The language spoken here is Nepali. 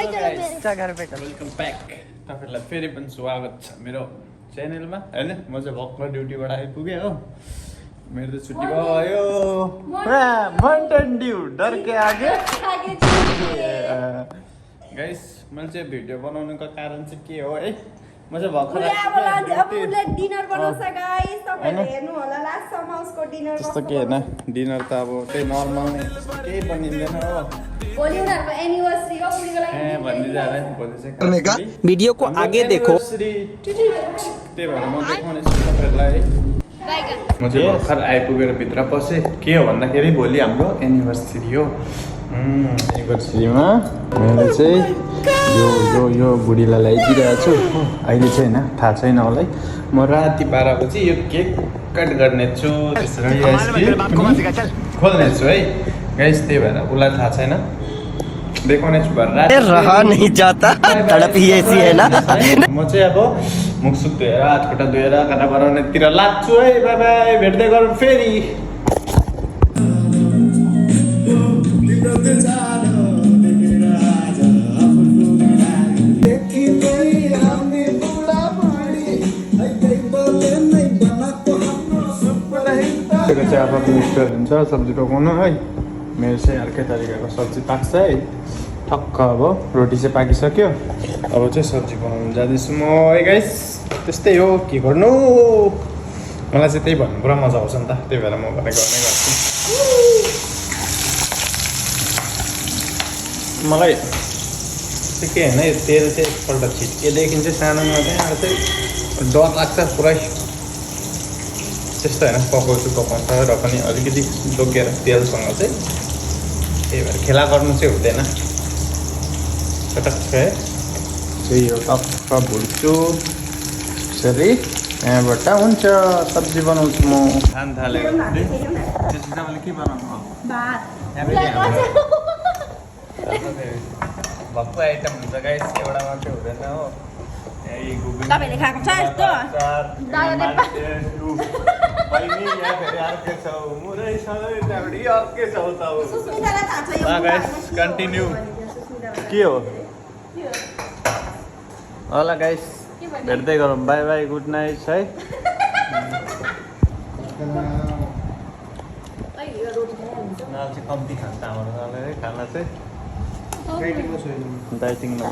वेलकम ब्याक तपाईँहरूलाई फेरि पनि स्वागत छ मेरो च्यानलमा होइन म चाहिँ भर्खर ड्युटीबाट आइपुगेँ हो मेरो त छुट्टी भयो माउन्टेन ड्यू डर के आगे गाइस मैले चाहिँ भिडियो बनाउनुको कारण चाहिँ के हो है म चाहिँ भर्खर डिनर बनाउँछ गाइस तपाईले हेर्नु होला लास्ट सम्म उसको डिनर त्यस्तो के हैन डिनर त अब त्यही नर्मल नै केही बनिँदैन हो भोलि उनीहरुको एनिभर्सरी हो उनीको लागि भन्दै जा रहे भोलि चाहिँ वीडियो को आगे देखो त्यही भएर म देखाउने छु तपाईहरुलाई म चाहिँ भर्खर आइपुगेर भित्र पसेँ के हो भन्दाखेरि भोलि हाम्रो एनिभर्सरी हो एनिभर्सरीमा मैले चाहिँ यो बुढीलाई ल्याइदिइरहेको छु अहिले चाहिँ होइन थाहा छैन होला है म राति 12 बजी यो केक कट गर्ने छु खोल्ने छु है गाइस त्यही भएर उसलाई थाहा छैन देखाउने छु भएर रहा नहीं जाता तड़प ही ऐसी है ना म चाहिँ अब मुखसुक धोएर हात खुट्टा धोएर खाना बनाउनेतिर लाग्छु है बाई बाई भेट्दै गरौँ फेरि चाहिँ आफ्नो स्टोर हुन्छ सब्जी पकाउनु है मेरो चाहिँ अर्कै तरिकाको सब्जी पाक्छ है ठक्क अब रोटी चाहिँ पाकिसक्यो अब चाहिँ सब्जी बनाउनु जाँदैछु म है गाइस त्यस्तै हो के गर्नु मलाई चाहिँ त्यही भन्नु पुरा मजा आउँछ नि त त्यही भएर म गर्ने गर्छु मलाई चाहिँ के होइन यो तेल चाहिँ एकपल्ट छिट्केदेखि चाहिँ सानोमा चाहिँ अब चाहिँ डर लाग्छ पुरै त्यस्तो होइन पकाउँछ र पनि अलिकति जोगिएर तेलसँग चाहिँ त्यही भएर खेला गर्नु चाहिँ हुँदैन चटक्क है चाहिँ यो टक्क भुट्छु यसरी यहाँबाट हुन्छ सब्जी बनाउँछु म खान थालेको त्यसपछि तपाईँले के बनाउनु भक्कु आइटम हुन्छ गाइस एउटा मात्रै हुँदैन हो तपाईले खाएको छ यस्तो कन्टिन्यू के हो होला गाइस भेट्दै गरौँ बाई बाई गुड नाइट है कम्ती खान्छ हाम्रो खाना चाहिँ डाइटिङमा